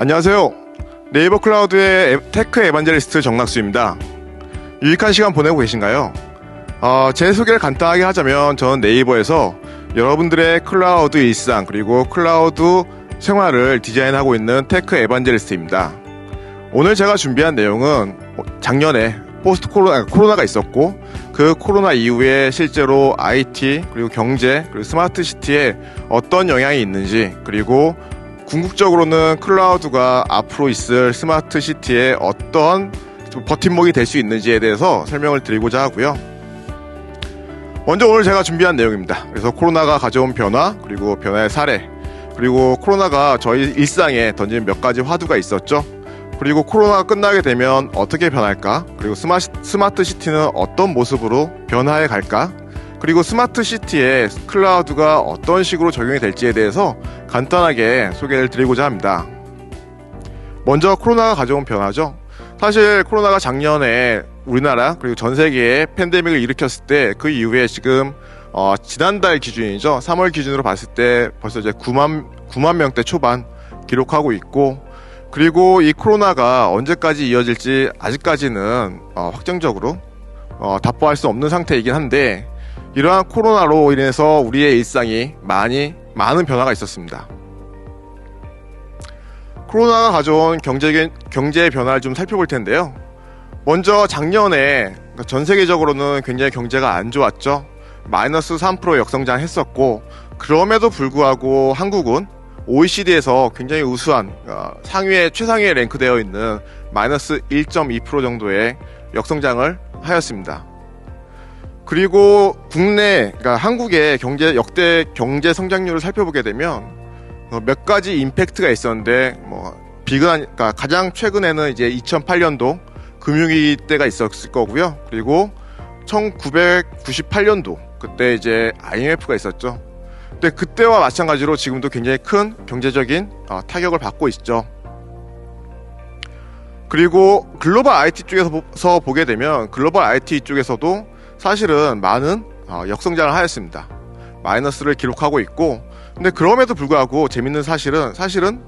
안녕하세요. 네이버 클라우드의 테크 에반젤리스트 정낙수입니다. 유익한 시간 보내고 계신가요? 제 소개를 간단하게 하자면 저는 네이버에서 여러분들의 클라우드 일상 그리고 클라우드 생활을 디자인하고 있는 테크 에반젤리스트입니다. 오늘 제가 준비한 내용은 작년에 포스트 코로나가 있었고 그 코로나 이후에 실제로 IT 그리고 경제 그리고 스마트 시티에 어떤 영향이 있는지, 그리고 궁극적으로는 클라우드가 앞으로 있을 스마트 시티에 어떤 버팀목이 될 수 있는지에 대해서 설명을 드리고자 하고요. 먼저 오늘 제가 준비한 내용입니다. 그래서 코로나가 가져온 변화, 그리고 변화의 사례, 그리고 코로나가 저희 일상에 던진 몇 가지 화두가 있었죠. 그리고 코로나가 끝나게 되면 어떻게 변할까? 그리고 스마트 시티는 어떤 모습으로 변화해 갈까? 그리고 스마트 시티에 클라우드가 어떤 식으로 적용이 될지에 대해서 간단하게 소개를 드리고자 합니다. 먼저 코로나가 가져온 변화죠. 사실 코로나가 작년에 우리나라 그리고 전 세계에 팬데믹을 일으켰을 때 그 이후에 지금 지난달 기준이죠. 3월 기준으로 봤을 때 벌써 이제 9만 명대 초반 기록하고 있고, 그리고 이 코로나가 언제까지 이어질지 아직까지는 확정적으로 답보할 수 없는 상태이긴 한데, 이러한 코로나로 인해서 우리의 일상이 많은 변화가 있었습니다. 코로나가 가져온 경제의 변화를 좀 살펴볼 텐데요. 먼저 작년에 전 세계적으로는 굉장히 경제가 안 좋았죠. 마이너스 3% 역성장 했었고, 그럼에도 불구하고 한국은 OECD에서 굉장히 우수한 상위에 최상위에 랭크되어 있는 마이너스 1.2% 정도의 역성장을 하였습니다. 그리고 그러니까 한국의 역대 경제 성장률을 살펴보게 되면 몇 가지 임팩트가 있었는데, 그러니까 가장 최근에는 이제 2008년도 금융위기 때가 있었을 거고요. 그리고 1998년도 그때 이제 IMF가 있었죠. 근데 그때와 마찬가지로 지금도 굉장히 큰 경제적인 타격을 받고 있죠. 그리고 글로벌 IT 쪽에서 보게 되면 글로벌 IT 쪽에서도 사실은 많은 역성장을 하였습니다. 마이너스를 기록하고 있고, 근데 그럼에도 불구하고 재밌는 사실은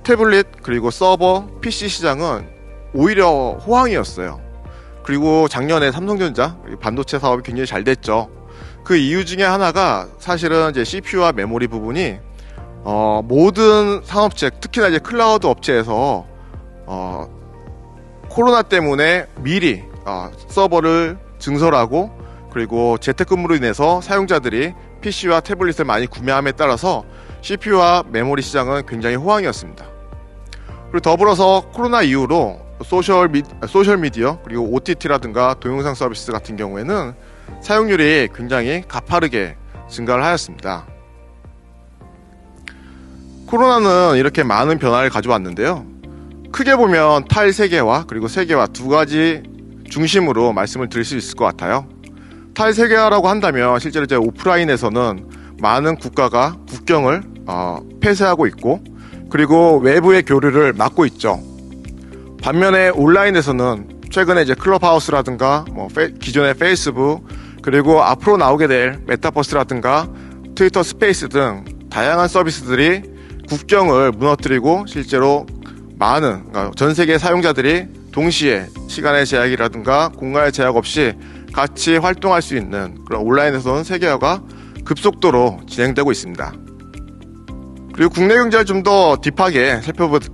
태블릿 그리고 서버, PC 시장은 오히려 호황이었어요. 그리고 작년에 삼성전자 반도체 사업이 굉장히 잘 됐죠. 그 이유 중에 하나가 사실은 이제 CPU와 메모리 부분이 모든 산업체, 특히나 이제 클라우드 업체에서 코로나 때문에 미리 서버를 증설하고, 그리고 재택근무로 인해서 사용자들이 PC와 태블릿을 많이 구매함에 따라서 CPU와 메모리 시장은 굉장히 호황이었습니다. 그리고 더불어서 코로나 이후로 소셜미디어 그리고 OTT라든가 동영상 서비스 같은 경우에는 사용률이 굉장히 가파르게 증가를 하였습니다. 코로나는 이렇게 많은 변화를 가져왔는데요. 크게 보면 탈세계화 그리고 세계화 두 가지 중심으로 말씀을 드릴 수 있을 것 같아요. 탈세계화라고 한다면 실제로 이제 오프라인에서는 많은 국가가 국경을 폐쇄하고 있고, 그리고 외부의 교류를 막고 있죠. 반면에 온라인에서는 최근에 이제 클럽하우스라든가 기존의 페이스북, 그리고 앞으로 나오게 될 메타버스라든가 트위터 스페이스 등 다양한 서비스들이 국경을 무너뜨리고 실제로 그러니까 전 세계 사용자들이 동시에 시간의 제약이라든가 공간의 제약 없이 같이 활동할 수 있는 그런 온라인에서는 세계화가 급속도로 진행되고 있습니다. 그리고 국내 경제를 좀 더 딥하게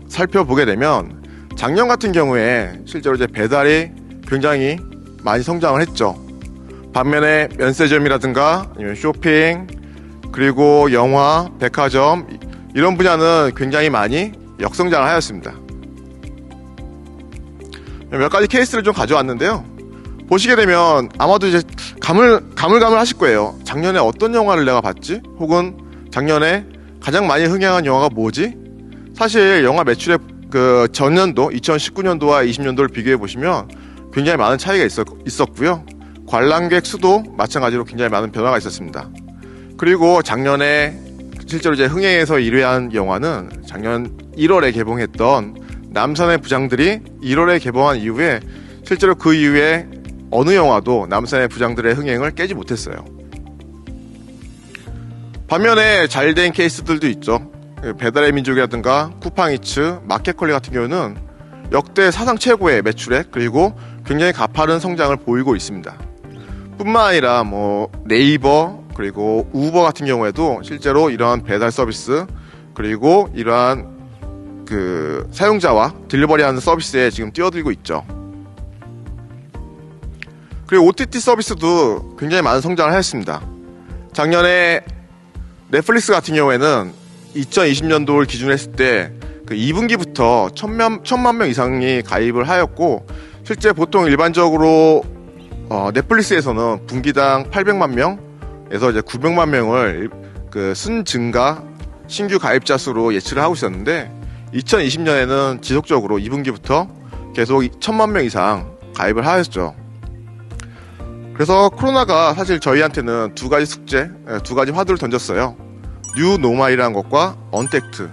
살펴보게 되면 작년 같은 경우에 실제로 이제 배달이 굉장히 많이 성장을 했죠. 반면에 면세점이라든가 아니면 쇼핑, 그리고 영화, 백화점 이런 분야는 굉장히 많이 역성장을 하였습니다. 몇 가지 케이스를 좀 가져왔는데요. 보시게 되면 아마도 이제 가물가물하실 거예요. 작년에 어떤 영화를 내가 봤지? 혹은 작년에 가장 많이 흥행한 영화가 뭐지? 사실 영화 매출의 그 전년도 2019년도와 20년도를 비교해 보시면 굉장히 많은 차이가 있었고요. 관람객 수도 마찬가지로 굉장히 많은 변화가 있었습니다. 그리고 작년에 실제로 이제 흥행에서 1위한 영화는 작년 1월에 개봉했던 남산의 부장들이 1월에 개봉한 이후에 실제로 그 이후에 어느 영화도 남산의 부장들의 흥행을 깨지 못했어요. 반면에 잘된 케이스들도 있죠. 배달의 민족이라든가 쿠팡이츠, 마켓컬리 같은 경우는 역대 사상 최고의 매출액 그리고 굉장히 가파른 성장을 보이고 있습니다. 뿐만 아니라 네이버 그리고 우버 같은 경우에도 실제로 이러한 배달 서비스 그리고 이러한 사용자와 딜리버리하는 서비스에 지금 뛰어들고 있죠. 그리고 OTT 서비스도 굉장히 많은 성장을 했습니다. 작년에 넷플릭스 같은 경우에는 2020년도를 기준으로 했을 때 2분기부터 1000만 명 이상이 가입을 하였고, 실제 보통 일반적으로 넷플릭스에서는 분기당 800만 명에서 이제 900만 명을 순증가 신규 가입자 수로 예측을 하고 있었는데, 2020년에는 지속적으로 2분기부터 계속 1000만 명 이상 가입을 하였죠. 그래서 코로나가 사실 저희한테는 두 가지 숙제, 두 가지 화두를 던졌어요. 뉴 노멀이라는 것과 언택트.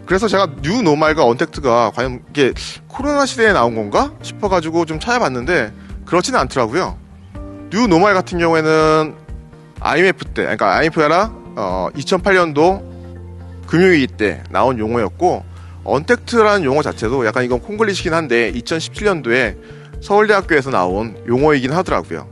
그래서 제가 뉴 노멀과 언택트가 과연 이게 코로나 시대에 나온 건가 싶어가지고 좀 찾아봤는데 그렇지는 않더라고요. 뉴 노멀 같은 경우에는 IMF 때, 그러니까 IMF가 2008년도 금융위기 때 나온 용어였고, 언택트라는 용어 자체도 약간 이건 콩글리시긴 한데 2017년도에 서울대학교에서 나온 용어이긴 하더라고요.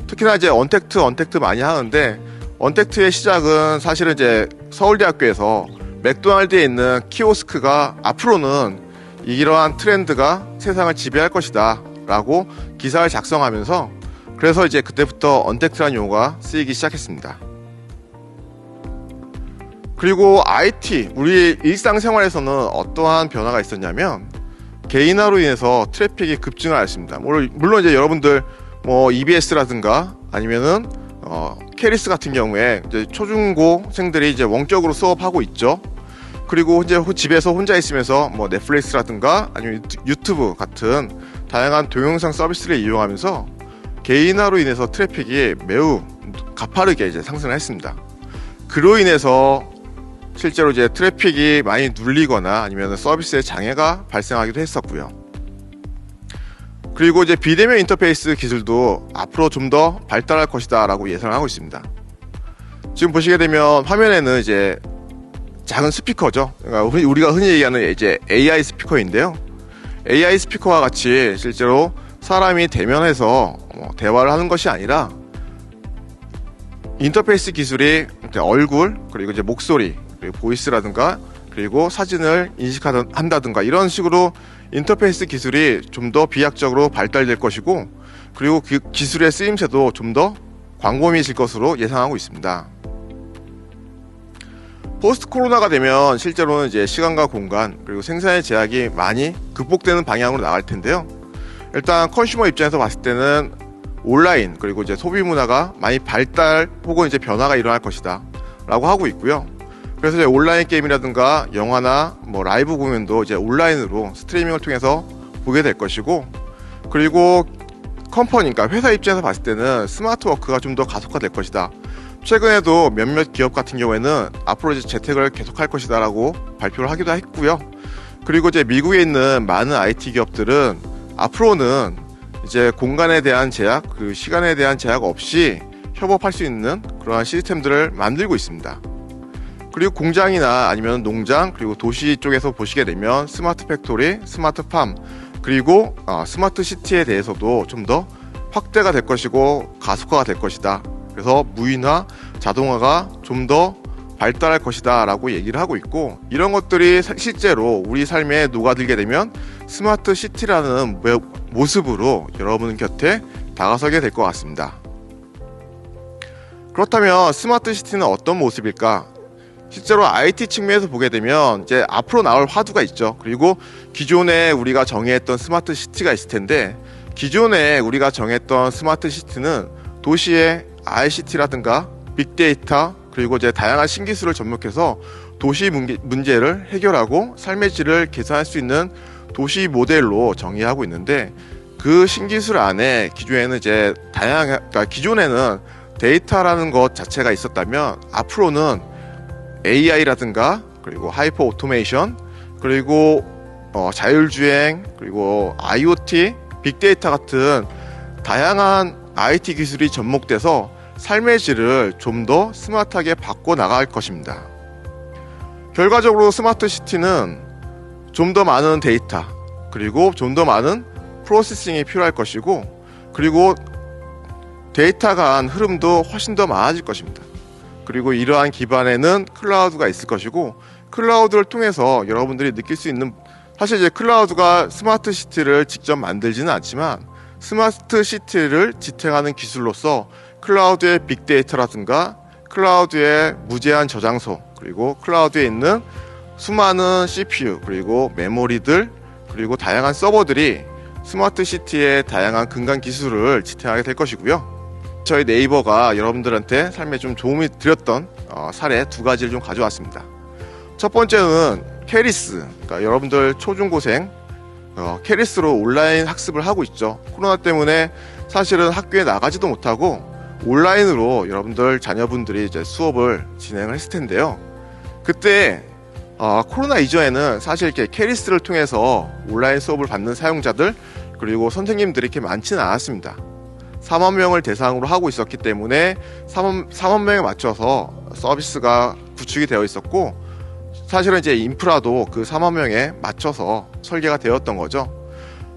특히나 이제 언택트 많이 하는데, 언택트의 시작은 사실은 이제 서울대학교에서 맥도날드에 있는 키오스크가 앞으로는 이러한 트렌드가 세상을 지배할 것이다 라고 기사를 작성하면서, 그래서 이제 그때부터 언택트라는 용어가 쓰이기 시작했습니다. 그리고 IT, 우리 일상생활에서는 어떠한 변화가 있었냐면, 개인화로 인해서 트래픽이 급증을 하였습니다. 물론 이제 여러분들 EBS라든가 아니면은 캐리스 같은 경우에 이제 초중고생들이 이제 원격으로 수업하고 있죠. 그리고 이제 집에서 혼자 있으면서 넷플릭스라든가 아니면 유튜브 같은 다양한 동영상 서비스를 이용하면서 개인화로 인해서 트래픽이 매우 가파르게 이제 상승을 했습니다. 그로 인해서 실제로 이제 트래픽이 많이 눌리거나 아니면 서비스에 장애가 발생하기도 했었고요. 그리고 이제 비대면 인터페이스 기술도 앞으로 좀 더 발달할 것이다 라고 예상을 하고 있습니다. 지금 보시게 되면 화면에는 이제 작은 스피커죠. 그러니까 우리가 흔히 얘기하는 이제 AI 스피커인데요. AI 스피커와 같이 실제로 사람이 대면해서 대화를 하는 것이 아니라 인터페이스 기술이 얼굴 그리고 이제 목소리 그리고 보이스라든가 그리고 사진을 인식한다든가 이런 식으로 인터페이스 기술이 좀 더 비약적으로 발달될 것이고, 그리고 그 기술의 쓰임새도 좀 더 광범위해질 것으로 예상하고 있습니다. 포스트 코로나가 되면 실제로는 이제 시간과 공간 그리고 생산의 제약이 많이 극복되는 방향으로 나갈 텐데요. 일단 컨슈머 입장에서 봤을 때는 온라인 그리고 이제 소비 문화가 많이 발달 혹은 이제 변화가 일어날 것이다 라고 하고 있고요. 그래서 이제 온라인 게임이라든가 영화나 라이브 공연도 이제 온라인으로 스트리밍을 통해서 보게 될 것이고, 그리고 컴퍼니, 그러니까 회사 입장에서 봤을 때는 스마트 워크가 좀 더 가속화될 것이다. 최근에도 몇몇 기업 같은 경우에는 앞으로 이제 재택을 계속할 것이다 라고 발표를 하기도 했고요. 그리고 이제 미국에 있는 많은 IT 기업들은 앞으로는 이제 공간에 대한 제약, 시간에 대한 제약 없이 협업할 수 있는 그러한 시스템들을 만들고 있습니다. 그리고 공장이나 아니면 농장 그리고 도시 쪽에서 보시게 되면 스마트 팩토리, 스마트 팜 그리고 스마트 시티에 대해서도 좀 더 확대가 될 것이고 가속화가 될 것이다. 그래서 무인화, 자동화가 좀 더 발달할 것이다 라고 얘기를 하고 있고, 이런 것들이 실제로 우리 삶에 녹아들게 되면 스마트 시티라는 모습으로 여러분 곁에 다가서게 될 것 같습니다. 그렇다면 스마트 시티는 어떤 모습일까? 실제로 IT 측면에서 보게 되면 이제 앞으로 나올 화두가 있죠. 그리고 기존에 우리가 정의했던 스마트 시티가 있을 텐데, 기존에 우리가 정했던 스마트 시티는 도시의 ICT라든가 빅데이터 그리고 이제 다양한 신기술을 접목해서 도시 문제를 해결하고 삶의 질을 개선할 수 있는 도시 모델로 정의하고 있는데, 그 신기술 안에 기존에는 이제 그러니까 기존에는 데이터라는 것 자체가 있었다면 앞으로는 AI라든가 그리고 하이퍼 오토메이션 그리고 자율주행 그리고 IoT, 빅데이터 같은 다양한 IT 기술이 접목돼서 삶의 질을 좀 더 스마트하게 바꿔 나갈 것입니다. 결과적으로 스마트 시티는 좀 더 많은 데이터, 그리고 좀 더 많은 프로세싱이 필요할 것이고, 그리고 데이터 간 흐름도 훨씬 더 많아질 것입니다. 그리고 이러한 기반에는 클라우드가 있을 것이고, 클라우드를 통해서 여러분들이 느낄 수 있는, 사실 이제 클라우드가 스마트 시티를 직접 만들지는 않지만 스마트 시티를 지탱하는 기술로서 클라우드의 빅데이터라든가 클라우드의 무제한 저장소, 그리고 클라우드에 있는 수많은 CPU, 그리고 메모리들, 그리고 다양한 서버들이 스마트 시티의 다양한 근간 기술을 지탱하게 될 것이고요. 저희 네이버가 여러분들한테 삶에 좀 도움이 드렸던 사례 두 가지를 좀 가져왔습니다. 첫 번째는 캐리스, 그러니까 여러분들 초중고생 캐리스로 온라인 학습을 하고 있죠. 코로나 때문에 사실은 학교에 나가지도 못하고 온라인으로 여러분들 자녀분들이 이제 수업을 진행을 했을 텐데요. 그때 코로나 이전에는 사실 이렇게 캐리스를 통해서 온라인 수업을 받는 사용자들, 그리고 선생님들이 이렇게 많지는 않았습니다. 4만 명을 대상으로 하고 있었기 때문에 4만 명에 맞춰서 서비스가 구축이 되어 있었고, 사실은 이제 인프라도 그 4만 명에 맞춰서 설계가 되었던 거죠.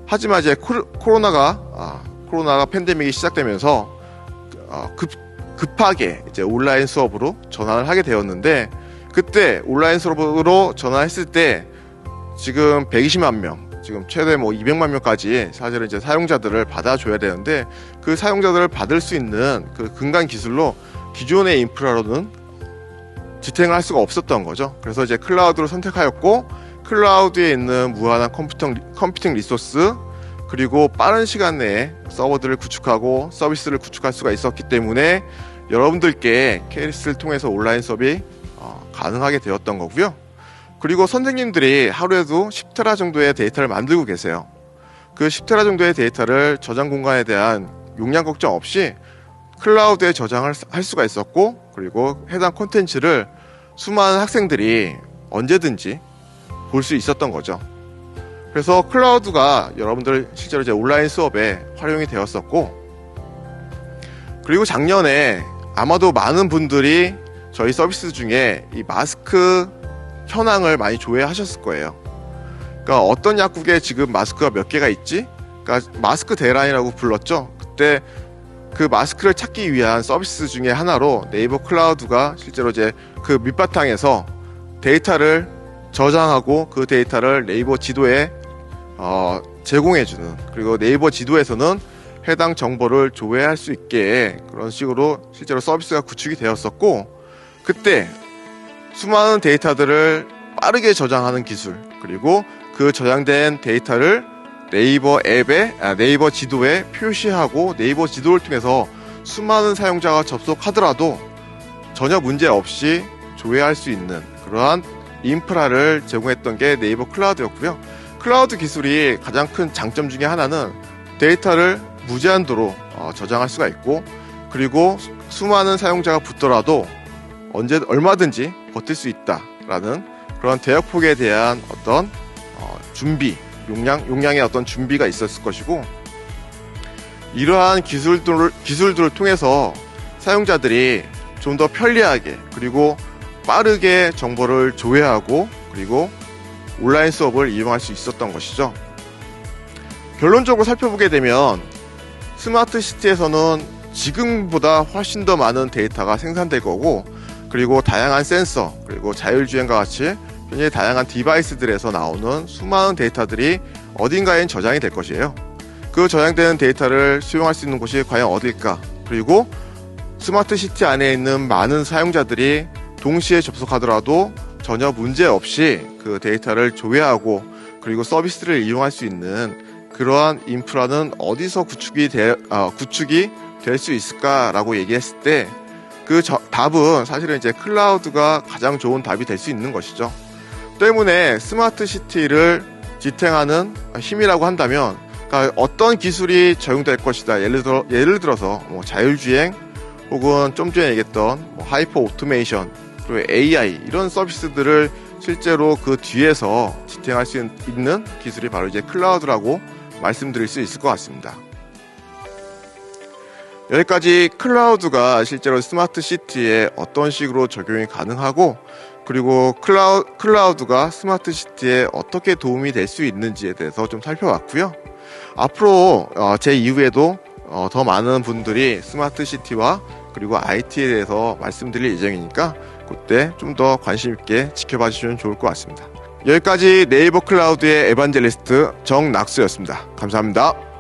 하지만 이제 코로나가 팬데믹이 시작되면서 급하게 이제 온라인 수업으로 전환을 하게 되었는데, 그때 온라인 수업으로 전환했을 때 지금 120만 명, 지금 최대 200만 명까지 사실은 이제 사용자들을 받아줘야 되는데, 그 사용자들을 받을 수 있는 그 근간 기술로 기존의 인프라로는 지탱을 할 수가 없었던 거죠. 그래서 이제 클라우드를 선택하였고, 클라우드에 있는 무한한 컴퓨팅 리소스, 그리고 빠른 시간 내에 서버들을 구축하고 서비스를 구축할 수가 있었기 때문에 여러분들께 캐리스를 통해서 온라인 수업이 가능하게 되었던 거고요. 그리고 선생님들이 하루에도 10테라 정도의 데이터를 만들고 계세요. 그 10테라 정도의 데이터를 저장 공간에 대한 용량 걱정 없이 클라우드에 저장을 할 수가 있었고, 그리고 해당 콘텐츠를 수많은 학생들이 언제든지 볼 수 있었던 거죠. 그래서 클라우드가 여러분들 실제로 이제 온라인 수업에 활용이 되었었고, 그리고 작년에 아마도 많은 분들이 저희 서비스 중에 이 마스크 현황을 많이 조회하셨을 거예요. 그러니까 어떤 약국에 지금 마스크가 몇 개가 있지? 그러니까 마스크 대란이라고 불렀죠. 그때 그 마스크를 찾기 위한 서비스 중에 하나로 네이버 클라우드가 실제로 이제 그 밑바탕에서 데이터를 저장하고 그 데이터를 네이버 지도에 제공해주는, 그리고 네이버 지도에서는 해당 정보를 조회할 수 있게 그런 식으로 실제로 서비스가 구축이 되었었고, 그때 수많은 데이터들을 빠르게 저장하는 기술, 그리고 그 저장된 데이터를 네이버 앱에 네이버 지도에 표시하고 네이버 지도를 통해서 수많은 사용자가 접속하더라도 전혀 문제 없이 조회할 수 있는 그러한 인프라를 제공했던 게 네이버 클라우드였고요. 클라우드 기술이 가장 큰 장점 중에 하나는 데이터를 무제한도로 저장할 수가 있고, 그리고 수많은 사용자가 붙더라도 얼마든지 버틸 수 있다라는 그런 대역폭에 대한 어떤 준비, 용량의 어떤 준비가 있었을 것이고, 이러한 기술들을 통해서 사용자들이 좀 더 편리하게, 그리고 빠르게 정보를 조회하고, 그리고 온라인 수업을 이용할 수 있었던 것이죠. 결론적으로 살펴보게 되면 스마트 시티에서는 지금보다 훨씬 더 많은 데이터가 생산될 거고, 그리고 다양한 센서, 그리고 자율주행과 같이 굉장히 다양한 디바이스들에서 나오는 수많은 데이터들이 어딘가엔 저장이 될 것이에요. 그 저장되는 데이터를 수용할 수 있는 곳이 과연 어딜까? 그리고 스마트 시티 안에 있는 많은 사용자들이 동시에 접속하더라도 전혀 문제 없이 그 데이터를 조회하고, 그리고 서비스를 이용할 수 있는 그러한 인프라는 어디서 구축이 될 수 있을까라고 얘기했을 때, 그 답은 사실은 이제 클라우드가 가장 좋은 답이 될 수 있는 것이죠. 때문에 스마트 시티를 지탱하는 힘이라고 한다면, 그러니까 어떤 기술이 적용될 것이다. 예를 들어서 자율주행, 혹은 좀 전에 얘기했던 하이퍼 오토메이션, 그리고 AI, 이런 서비스들을 실제로 그 뒤에서 지탱할 수 있는 기술이 바로 이제 클라우드라고 말씀드릴 수 있을 것 같습니다. 여기까지 클라우드가 실제로 스마트 시티에 어떤 식으로 적용이 가능하고, 그리고 클라우드가 스마트 시티에 어떻게 도움이 될 수 있는지에 대해서 좀 살펴봤고요. 앞으로 제 이후에도 더 많은 분들이 스마트 시티와 그리고 IT에 대해서 말씀드릴 예정이니까 그때 좀 더 관심 있게 지켜봐 주시면 좋을 것 같습니다. 여기까지 네이버 클라우드의 에반젤리스트 정낙수였습니다. 감사합니다.